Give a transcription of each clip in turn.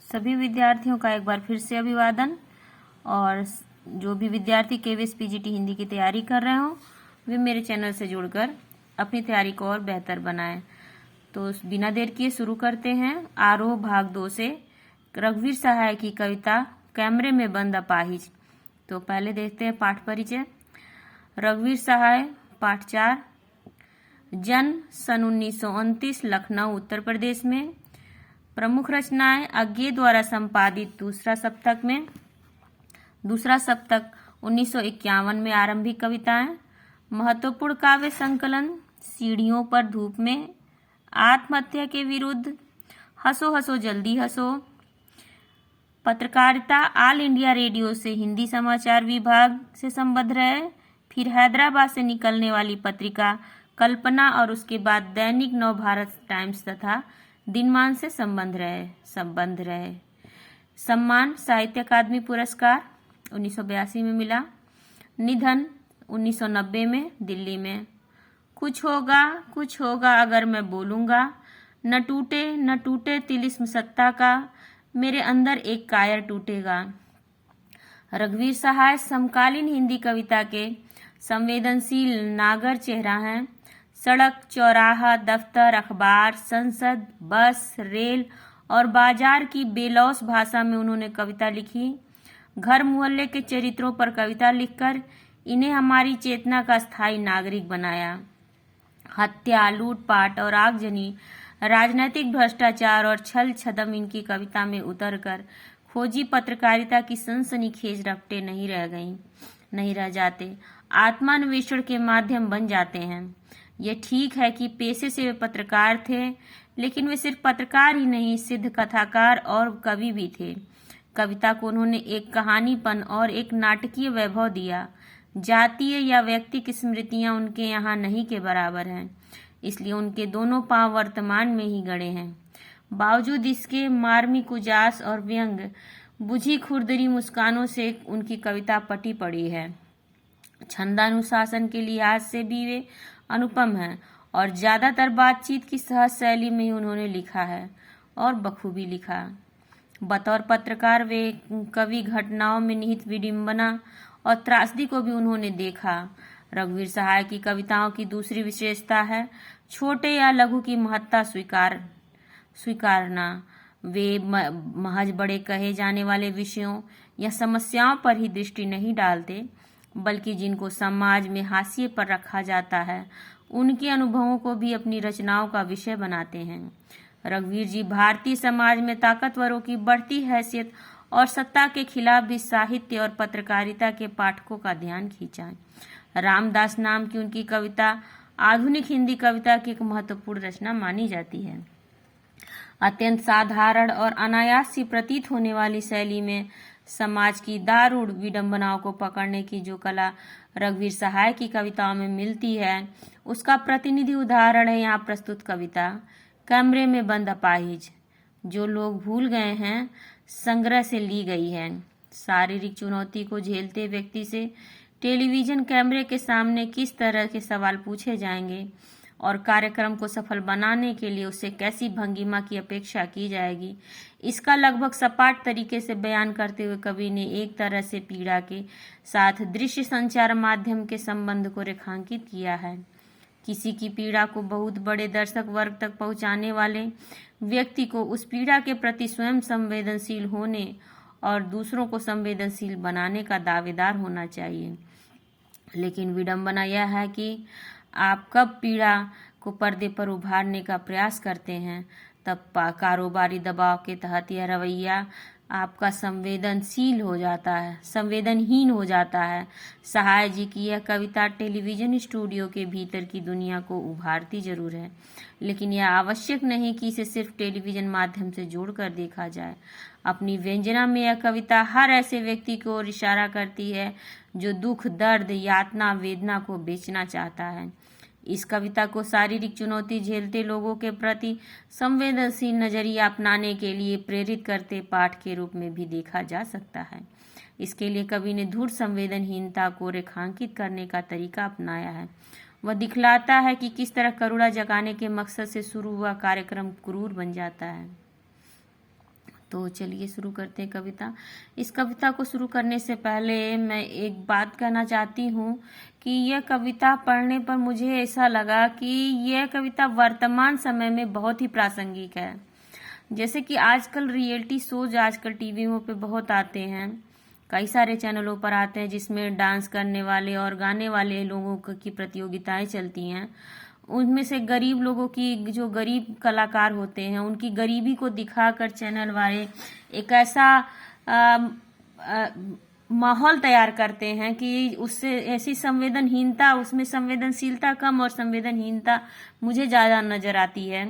सभी विद्यार्थियों का एक बार फिर से अभिवादन। और जो भी विद्यार्थी केवीएस पीजीटी हिंदी की तैयारी कर रहे हो वे मेरे चैनल से जुड़कर अपनी तैयारी को और बेहतर बनाएं। तो बिना देर किए शुरू करते हैं आरोह भाग 2 से रघुवीर सहाय की कविता कैमरे में बंद अपाहिज। तो पहले देखते हैं पाठ परिचय। रघुवीर सहाय पाठ 4। जन्म सन 1929 लखनऊ उत्तर प्रदेश में। प्रमुख रचनाएं अज्ञे द्वारा संपादित दूसरा सप्तक 1951 में आरंभिक कविताएं। महत्वपूर्ण काव्य संकलन सीढ़ियों पर धूप में, आत्महत्या के विरुद्ध, हंसो हंसो जल्दी हंसो। पत्रकारिता ऑल इंडिया रेडियो से हिंदी समाचार विभाग से संबद्ध रहे, फिर हैदराबाद से निकलने वाली पत्रिका कल्पना और उसके बाद दैनिक नव भारत टाइम्स तथा दिनमान से संबंध रहे। सम्मान साहित्य अकादमी पुरस्कार 1982 में मिला। निधन 1990 में दिल्ली में। कुछ होगा अगर मैं बोलूँगा, न टूटे तिलिस्म सत्ता का, मेरे अंदर एक कायर टूटेगा। रघुवीर सहाय समकालीन हिंदी कविता के संवेदनशील नागर चेहरा हैं। सड़क, चौराहा, दफ्तर, अखबार, संसद, बस, रेल और बाजार की बेलौस भाषा में उन्होंने कविता लिखी। घर मोहल्ले के चरित्रों पर कविता लिखकर इन्हें हमारी चेतना का स्थायी नागरिक बनाया। हत्या, लूटपाट और आगजनी, राजनैतिक भ्रष्टाचार और छल छदम इनकी कविता में उतरकर खोजी पत्रकारिता की सनसनीखेज रपटे नहीं रह जाते, आत्मान्वेषण के माध्यम बन जाते हैं। ये ठीक है कि पेशे से वे पत्रकार थे, लेकिन वे सिर्फ पत्रकार ही नहीं, सिद्ध कथाकार और कवि भी थे। कविता को उन्होंने एक कहानीपन और एक नाटकीय वैभव दिया। जातीय या व्यक्तिगत स्मृतियां उनके यहाँ नहीं के बराबर हैं, इसलिए उनके दोनों पांव वर्तमान में ही गड़े हैं। बावजूद इसके मार्मिक उजास और व्यंग बुझी खुरदरी मुस्कानों से उनकी कविता पटी पड़ी है। छंदानुशासन के लिहाज से भी वे अनुपम हैं और ज्यादातर बातचीत की सहज शैली में ही उन्होंने लिखा है और बखूबी लिखा। बतौर पत्रकार वे कवि घटनाओं में निहित विडंबना और त्रासदी को भी उन्होंने देखा। रघुवीर सहाय की कविताओं की दूसरी विशेषता है छोटे या लघु की महत्ता स्वीकारना। वे महज बड़े कहे जाने वाले विषयों या समस्याओं पर ही दृष्टि नहीं डालते, बल्कि जिनको समाज में हाशिए पर रखा जाता है उनके अनुभवों को भी अपनी रचनाओं का विषय बनाते हैं। रघुवीर जी भारतीय समाज में ताकतवरों की बढ़ती हैसियत और सत्ता के खिलाफ भी साहित्य और पत्रकारिता के पाठकों का ध्यान खींचा। रामदास नाम की उनकी कविता आधुनिक हिंदी कविता की एक महत्वपूर्ण रचना मानी जाती है। अत्यंत साधारण और अनायास सी प्रतीत होने वाली शैली में समाज की दारुण विडंबनाओं को पकड़ने की जो कला रघुवीर सहाय की कविताओं में मिलती है, उसका प्रतिनिधि उदाहरण है यहाँ प्रस्तुत कविता कैमरे में बंद अपाहिज। जो लोग भूल गए हैं, संग्रह से ली गई है। शारीरिक चुनौती को झेलते व्यक्ति से टेलीविजन कैमरे के सामने किस तरह के सवाल पूछे जाएंगे और कार्यक्रम को सफल बनाने के लिए उससे कैसी भंगिमा की अपेक्षा की जाएगी, इसका लगभग सपाट तरीके से बयान करते हुए कवि ने एक तरह से पीड़ा के साथ दृश्य संचार माध्यम के संबंध को रेखांकित किया है। किसी की पीड़ा को बहुत बड़े दर्शक वर्ग तक पहुंचाने वाले व्यक्ति को उस पीड़ा के प्रति स्वयं संवेदनशील होने और दूसरों को संवेदनशील बनाने का दावेदार होना चाहिए। लेकिन विडंबना यह है कि आप कब पीड़ा को पर्दे पर उभारने का प्रयास करते हैं, तब कारोबारी दबाव के तहत यह रवैया आपका संवेदनहीन हो जाता है। सहाय जी की यह कविता टेलीविजन स्टूडियो के भीतर की दुनिया को उभारती जरूर है, लेकिन यह आवश्यक नहीं कि इसे सिर्फ टेलीविजन माध्यम से जोड़कर देखा जाए। अपनी व्यंजना में यह कविता हर ऐसे व्यक्ति की ओर इशारा करती है जो दुख, दर्द, यातना, वेदना को बेचना चाहता है। इस कविता को शारीरिक चुनौती झेलते लोगों के प्रति संवेदनशील नजरिया अपनाने के लिए प्रेरित करते पाठ के रूप में भी देखा जा सकता है। इसके लिए कवि ने धूर्त संवेदनहीनता को रेखांकित करने का तरीका अपनाया है। वह दिखलाता है कि किस तरह करुणा जगाने के मकसद से शुरू हुआ कार्यक्रम क्रूर बन जाता है। तो चलिए शुरू करते हैं कविता। इस कविता को शुरू करने से पहले मैं एक बात कहना चाहती हूँ कि यह कविता पढ़ने पर मुझे ऐसा लगा कि यह कविता वर्तमान समय में बहुत ही प्रासंगिक है। जैसे कि आजकल रियलिटी शोज आजकल टीवियों पे बहुत आते हैं, कई सारे चैनलों पर आते हैं जिसमें डांस करने वाले और गाने वाले लोगों की प्रतियोगिताएं चलती हैं। उनमें से गरीब लोगों की, जो गरीब कलाकार होते हैं, उनकी गरीबी को दिखाकर चैनल वाले एक ऐसा माहौल तैयार करते हैं कि उससे ऐसी संवेदनहीनता, उसमें संवेदनशीलता कम और संवेदनहीनता मुझे ज़्यादा नजर आती है।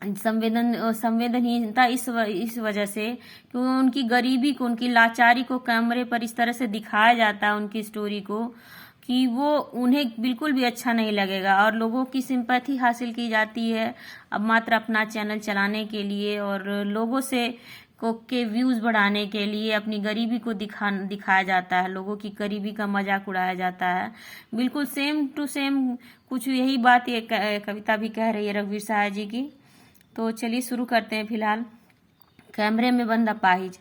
संवेदनहीनता इस वजह से कि उनकी गरीबी को, उनकी लाचारी को कैमरे पर इस तरह से दिखाया जाता है, उनकी स्टोरी को, कि वो उन्हें बिल्कुल भी अच्छा नहीं लगेगा और लोगों की सिंपैथी हासिल की जाती है अब मात्र अपना चैनल चलाने के लिए और लोगों से के व्यूज़ बढ़ाने के लिए अपनी गरीबी को दिखाया जाता है, लोगों की गरीबी का मजाक उड़ाया जाता है। बिल्कुल सेम टू सेम कुछ यही बात ये कविता भी कह रही है रघुवीर सहाय जी की। तो चलिए शुरू करते हैं। फिलहाल कैमरे में बंद अपाहिज।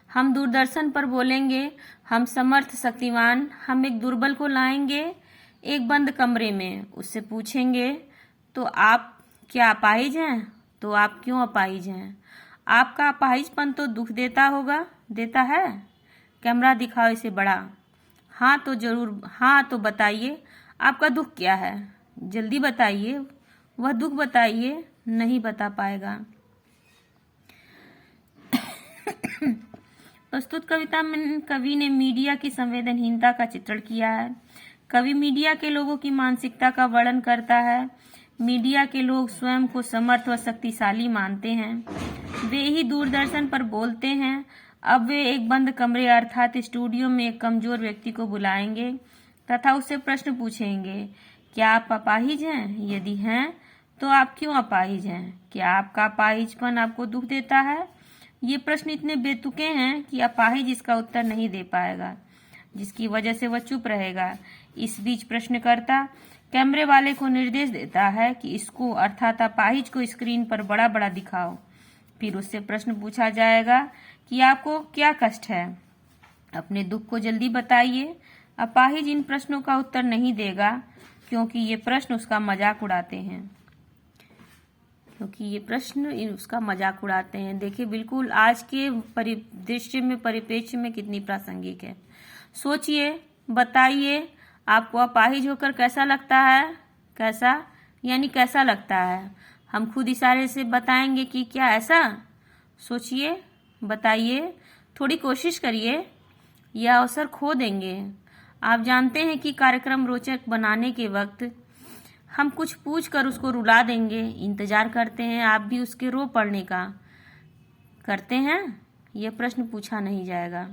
हम दूरदर्शन पर बोलेंगे, हम समर्थ शक्तिवान, हम एक दुर्बल को लाएंगे एक बंद कमरे में, उससे पूछेंगे तो आप क्या अपाहिज हैं? तो आप क्यों अपाहिज हैं? आपका अपाहिजपन तो दुख देता होगा, देता है? कैमरा दिखाओ इसे बड़ा। हाँ तो जरूर, हाँ तो बताइए आपका दुख क्या है, जल्दी बताइए, वह दुख बताइए, नहीं बता पाएगा। प्रस्तुत कविता में कवि ने मीडिया की संवेदनहीनता का चित्रण किया है। कवि मीडिया के लोगों की मानसिकता का वर्णन करता है। मीडिया के लोग स्वयं को समर्थ व शक्तिशाली मानते हैं, वे ही दूरदर्शन पर बोलते हैं। अब वे एक बंद कमरे अर्थात स्टूडियो में एक कमजोर व्यक्ति को बुलाएंगे तथा उससे प्रश्न पूछेंगे, क्या आप अपाहिज हैं? यदि हैं तो आप क्यों अपाहिज हैं? क्या आपका अपाहिजपन आपको दुख देता है? ये प्रश्न इतने बेतुके हैं कि अपाहिज इसका उत्तर नहीं दे पाएगा, जिसकी वजह से वह चुप रहेगा। इस बीच प्रश्नकर्ता कैमरे वाले को निर्देश देता है कि इसको अर्थात अपाहिज को स्क्रीन पर बड़ा बड़ा दिखाओ। फिर उससे प्रश्न पूछा जाएगा कि आपको क्या कष्ट है, अपने दुख को जल्दी बताइए। अपाहिज इन प्रश्नों का उत्तर नहीं देगा क्योंकि ये प्रश्न उसका मजाक उड़ाते हैं, उसका मजाक उड़ाते हैं। देखिए बिल्कुल आज के परिदृश्य में, परिप्रेक्ष्य में कितनी प्रासंगिक है। सोचिए, बताइए आपको अपाहिज होकर कैसा लगता है? कैसा यानी कैसा लगता है? हम खुद इशारे से बताएंगे कि क्या ऐसा? सोचिए, बताइए, थोड़ी कोशिश करिए, यह अवसर खो देंगे। आप जानते हैं कि कार्यक्रम रोचक बनाने के वक्त हम कुछ पूछ कर उसको रुला देंगे। इंतजार करते हैं आप भी उसके रो पड़ने का, करते हैं? यह प्रश्न पूछा नहीं जाएगा।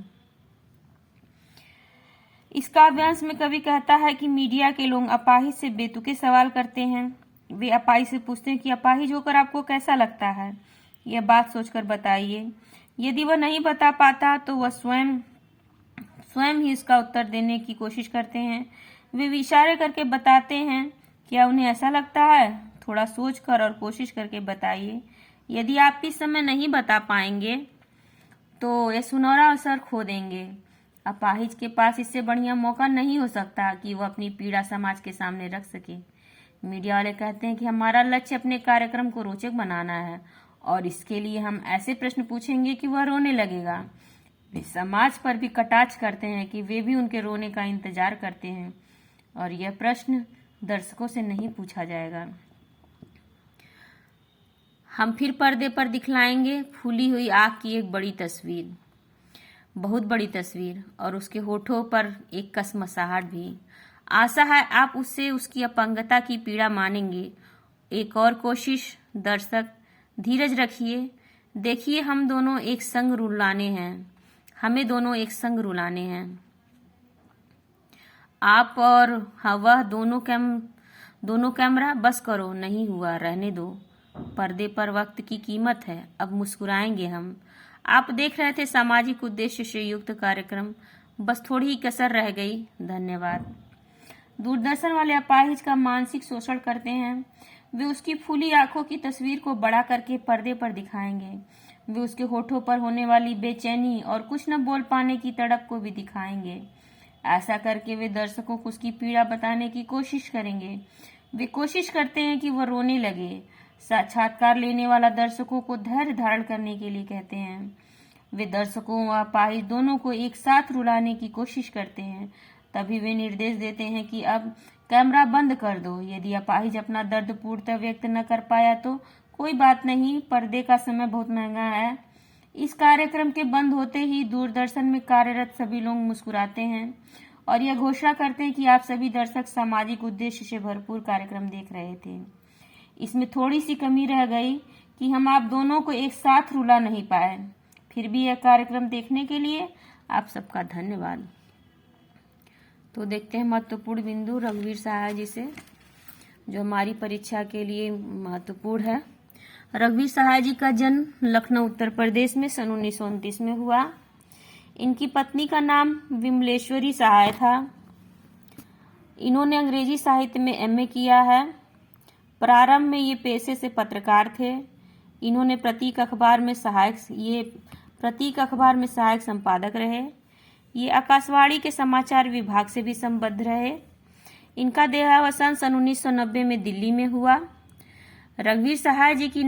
इस काव्यांश में कवि कहता है कि मीडिया के लोग अपाहिज से बेतुके सवाल करते हैं। वे अपाहिज से पूछते हैं कि अपाहिज होकर आपको कैसा लगता है, यह बात सोचकर बताइए। यदि वह नहीं बता पाता तो वह स्वयं ही इसका उत्तर देने की कोशिश करते हैं। वे इशारे करके बताते हैं, क्या उन्हें ऐसा लगता है? थोड़ा सोच कर और कोशिश करके बताइए। यदि आप इस समय नहीं बता पाएंगे तो यह सुनहरा अवसर खो देंगे। अपाहिज के पास इससे बढ़िया मौका नहीं हो सकता कि वह अपनी पीड़ा समाज के सामने रख सके। मीडिया वाले कहते हैं कि हमारा लक्ष्य अपने कार्यक्रम को रोचक बनाना है और इसके लिए हम ऐसे प्रश्न पूछेंगे कि वह रोने लगेगा। वे समाज पर भी कटाक्ष करते हैं कि वे भी उनके रोने का इंतजार करते हैं और यह प्रश्न दर्शकों से नहीं पूछा जाएगा। हम फिर पर्दे पर दिखलाएंगे फूली हुई आँख की एक बड़ी तस्वीर, बहुत बड़ी तस्वीर, और उसके होठों पर एक कसमसाहट भी। आशा है आप उससे उसकी अपंगता की पीड़ा मानेंगे। एक और कोशिश दर्शक, धीरज रखिए, देखिए हम दोनों एक संग रुलाने हैं, हमें दोनों एक संग रुलाने हैं। आप और वह दोनों कैमरा, बस करो, नहीं हुआ, रहने दो। पर्दे पर वक्त की कीमत है, अब मुस्कुराएंगे हम। आप देख रहे थे सामाजिक उद्देश्य से युक्त कार्यक्रम, बस थोड़ी ही कसर रह गई। धन्यवाद। दूरदर्शन वाले अपाहिज का मानसिक शोषण करते हैं। वे उसकी फूली आंखों की तस्वीर को बड़ा करके पर्दे पर दिखाएंगे। वे उसके होठों पर होने वाली बेचैनी और कुछ न बोल पाने की तड़प को भी दिखाएंगे। ऐसा करके वे दर्शकों को उसकी पीड़ा बताने की कोशिश करेंगे। वे कोशिश करते हैं कि वह रोने लगे। साक्षात्कार लेने वाला दर्शकों को धैर्य धारण करने के लिए कहते हैं। वे दर्शकों व अपाहिज दोनों को एक साथ रुलाने की कोशिश करते हैं। तभी वे निर्देश देते हैं कि अब कैमरा बंद कर दो। यदि अपाहिज अपना दर्द पूर्णतः व्यक्त न कर पाया तो कोई बात नहीं, पर्दे का समय बहुत महंगा है। इस कार्यक्रम के बंद होते ही दूरदर्शन में कार्यरत सभी लोग मुस्कुराते हैं और यह घोषणा करते हैं कि आप सभी दर्शक सामाजिक उद्देश्य से भरपूर कार्यक्रम देख रहे थे। इसमें थोड़ी सी कमी रह गई कि हम आप दोनों को एक साथ रुला नहीं पाए। फिर भी यह कार्यक्रम देखने के लिए आप सबका धन्यवाद। तो देखते हैं महत्वपूर्ण बिंदु रघुवीर सहाय जी से, जो हमारी परीक्षा के लिए महत्वपूर्ण है। रघुवीर सहाय जी का जन्म लखनऊ उत्तर प्रदेश में सन 1929 में हुआ। इनकी पत्नी का नाम विमलेश्वरी सहाय था। इन्होंने अंग्रेजी साहित्य में एमए किया है। प्रारंभ में ये पेशे से पत्रकार थे। इन्होंने प्रतीक अखबार में सहायक संपादक रहे। ये आकाशवाणी के समाचार विभाग से भी संबद्ध रहे। इनका देहावसान सन 1990 में दिल्ली में हुआ। रघुवीर सहाय जी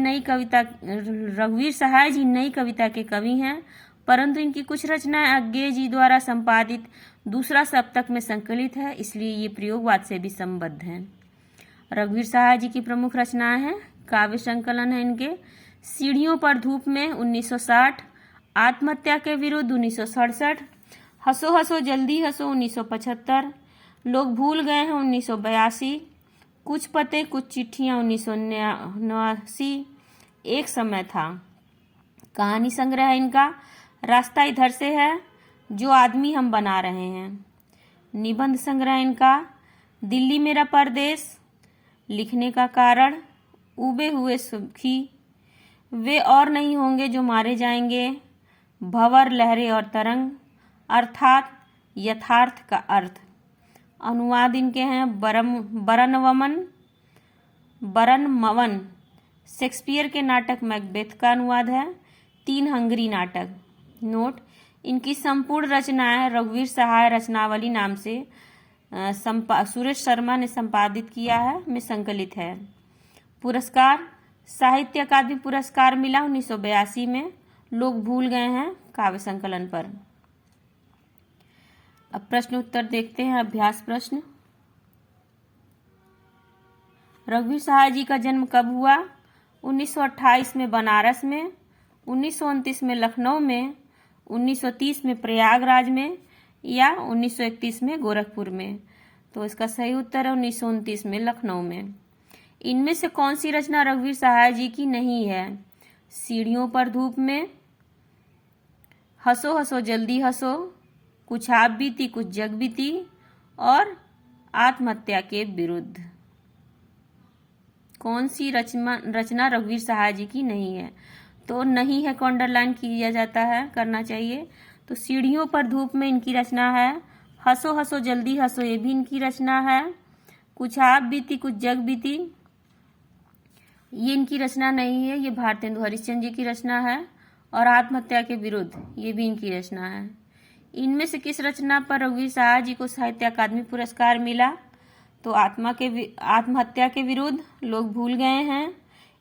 नई कविता के कवि हैं, परंतु इनकी कुछ रचनाएं अज्ञेय जी द्वारा संपादित दूसरा सप्तक में संकलित है, इसलिए ये प्रयोगवाद से भी संबद्ध हैं। रघुवीर सहाय जी की प्रमुख रचनाएं हैं, काव्य संकलन है इनके सीढ़ियों पर धूप में 1960, आत्महत्या के विरुद्ध 1967, हंसो हंसो जल्दी हंसो 1975, लोग भूल गए हैं 1982, कुछ पते कुछ चिट्ठियां 1989, एक समय था। कहानी संग्रह है इनका रास्ता इधर से है, जो आदमी हम बना रहे हैं। निबंध संग्रह इनका दिल्ली मेरा परदेश, लिखने का कारण, उबे हुए सुखी, वे और नहीं होंगे जो मारे जाएंगे, भंवर लहरें और तरंग, अर्थात यथार्थ का अर्थ। अनुवाद इनके हैं बरनमवन शेक्सपियर के नाटक मैकबेथ का अनुवाद है, 3 हंगरी नाटक। नोट, इनकी संपूर्ण रचनाएं रघुवीर सहाय रचनावली नाम से सुरेश शर्मा ने संपादित किया है में संकलित है। पुरस्कार साहित्य अकादमी पुरस्कार मिला 1982 में, लोग भूल गए हैं काव्य संकलन पर। अब प्रश्न उत्तर देखते हैं। अभ्यास प्रश्न। रघुवीर सहाय जी का जन्म कब हुआ? 1928 में बनारस में, 1929 में लखनऊ में, 1930 में प्रयागराज में या 1931 में गोरखपुर में। तो इसका सही उत्तर है 1929 में लखनऊ में। इनमें से कौन सी रचना रघुवीर सहाय जी की नहीं है? सीढ़ियों पर धूप में, हंसो हंसो जल्दी हंसो, कुछ आप बीती कुछ जग बीती और आत्महत्या के विरुद्ध। कौन सी रचना रघुवीर सहाय जी की नहीं है? तो नहीं है को अंडरलाइन किया जाता है, करना चाहिए। तो सीढ़ियों पर धूप में इनकी रचना है। हंसो हंसो जल्दी हंसो ये भी इनकी रचना है। कुछ आप बीती कुछ जग बीती ये इनकी रचना नहीं है, ये भारतेंदु हरिश्चंद्र जी की रचना है। और आत्महत्या के विरुद्ध ये भी इनकी रचना है। इनमें से किस रचना पर रघुवीर सहाय जी को साहित्य अकादमी पुरस्कार मिला? तो आत्महत्या के विरुद्ध, लोग भूल गए हैं,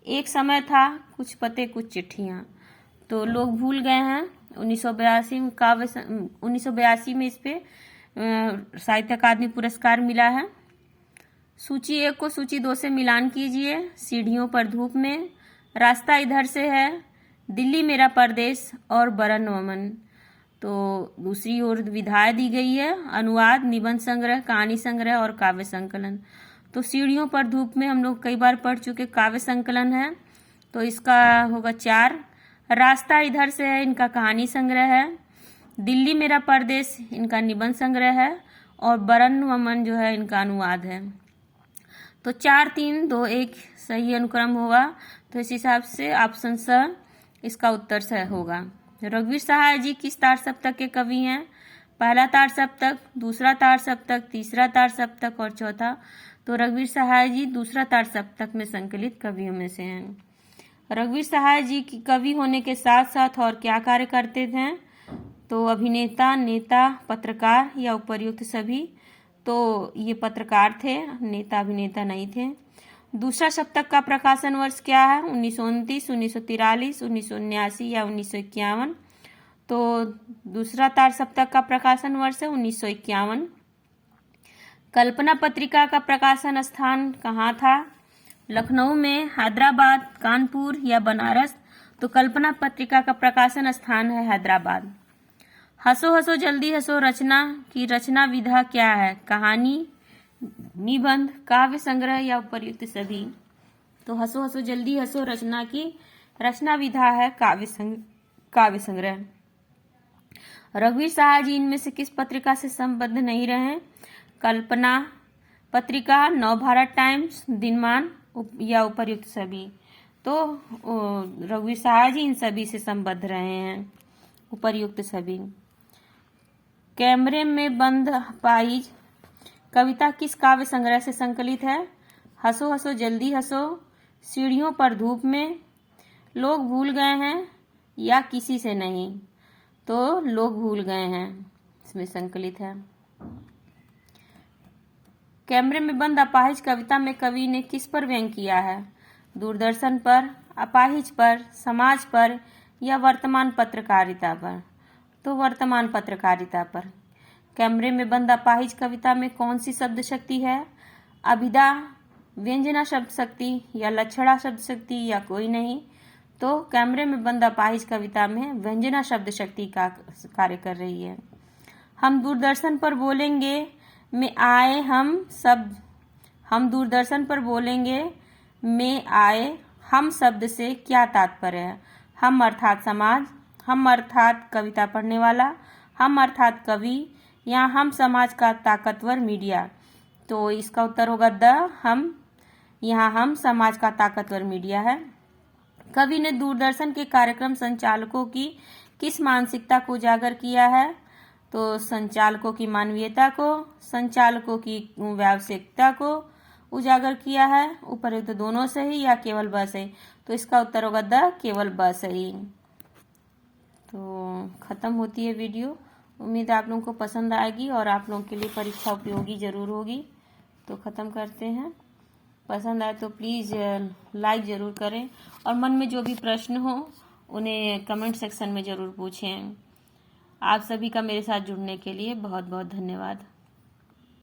एक समय था, कुछ पते कुछ चिट्ठियां। तो लोग भूल गए हैं 1982 में इस पे साहित्य अकादमी पुरस्कार मिला है। सूची 1 को सूची 2 से मिलान कीजिए। सीढ़ियों पर धूप में, रास्ता इधर से है, दिल्ली मेरा परदेश और बरनमवन। तो दूसरी ओर विधाएं दी गई है, अनुवाद, निबंध संग्रह, कहानी संग्रह और काव्य संकलन। तो सीढ़ियों पर धूप में हम लोग कई बार पढ़ चुके, काव्य संकलन है, तो इसका होगा 4। रास्ता इधर से है, इनका कहानी संग्रह है। दिल्ली मेरा परदेश इनका निबंध संग्रह है और बरनमवन जो है इनका अनुवाद है। तो 4 3 2 1 सही अनुक्रम होगा। तो इस हिसाब से ऑप्शन स इसका उत्तर सही होगा। रघुवीर सहाय जी किस तार सप्तक के कवि हैं? पहला तार सप्तक, दूसरा तार सप्तक, तीसरा तार सप्तक और चौथा। तो रघुवीर सहाय जी दूसरा तार सप्तक में संकलित कवियों में से हैं। रघुवीर सहाय जी की कवि होने के साथ साथ और क्या कार्य करते थे? तो अभिनेता, नेता, पत्रकार या उपर्युक्त सभी। तो ये पत्रकार थे, नेता अभिनेता नहीं थे। दूसरा शतक का प्रकाशन वर्ष क्या है? 1929, 1943, 1979 या 1951। तो दूसरा तार सप्तक का प्रकाशन वर्ष है 1951। कल्पना पत्रिका का प्रकाशन स्थान कहाँ था? लखनऊ में, हैदराबाद, कानपुर या बनारस। तो कल्पना पत्रिका का प्रकाशन स्थान है हैदराबाद। हंसो हंसो जल्दी हंसो रचना की रचना विधा क्या है? कहानी, निबंध, काव्य संग्रह या उपर्युक्त सभी। तो हंसो हंसो जल्दी हंसो रचना की रचना विधा है काव्य संग्रह। रघुवीर सहाय जी इनमें से किस पत्रिका से संबद्ध नहीं रहे? कल्पना पत्रिका, नवभारत टाइम्स, दिनमान या उपर्युक्त सभी। तो रघुवीर सहाय जी इन सभी से संबद्ध रहे हैं, उपर्युक्त सभी। कैमरे में बंद अपाहिज कविता किस काव्य संग्रह से संकलित है? हंसो हंसो जल्दी हंसो, सीढ़ियों पर धूप में, लोग भूल गए हैं या किसी से नहीं। तो लोग भूल गए हैं इसमें संकलित है। कैमरे में बंद अपाहिज कविता में कवि ने किस पर व्यंग किया है? दूरदर्शन पर, अपाहिज पर, समाज पर या वर्तमान पत्रकारिता पर। तो वर्तमान पत्रकारिता पर। कैमरे में बंद अपाहिज कविता में कौन सी शब्द शक्ति है? अभिधा, व्यंजना शब्द शक्ति या लक्षणा शब्द शक्ति या कोई नहीं। तो कैमरे में बंद अपाहिज कविता में व्यंजना शब्द शक्ति का कार्य कर रही है। हम दूरदर्शन पर बोलेंगे में आए हम दूरदर्शन पर बोलेंगे में आए हम शब्द से क्या तात्पर्य है? हम अर्थात समाज, हम अर्थात कविता पढ़ने वाला, हम अर्थात कवि या हम समाज का ताकतवर मीडिया। तो इसका उत्तर होगा द हम। यहाँ हम समाज का ताकतवर मीडिया है। कवि ने दूरदर्शन के कार्यक्रम संचालकों की किस मानसिकता को उजागर किया है? तो संचालकों की मानवीयता को, संचालकों की व्यावसायिकता को उजागर किया है। उपर्युक्त दोनों सही या केवल ब सही? तो इसका उत्तर होगा द केवल ब सही। तो खत्म होती है वीडियो। उम्मीद है आप लोगों को पसंद आएगी और आप लोगों के लिए परीक्षा उपयोगी जरूर होगी। तो ख़त्म करते हैं। पसंद आए तो प्लीज़ लाइक ज़रूर करें और मन में जो भी प्रश्न हो उन्हें कमेंट सेक्शन में ज़रूर पूछें। आप सभी का मेरे साथ जुड़ने के लिए बहुत बहुत धन्यवाद।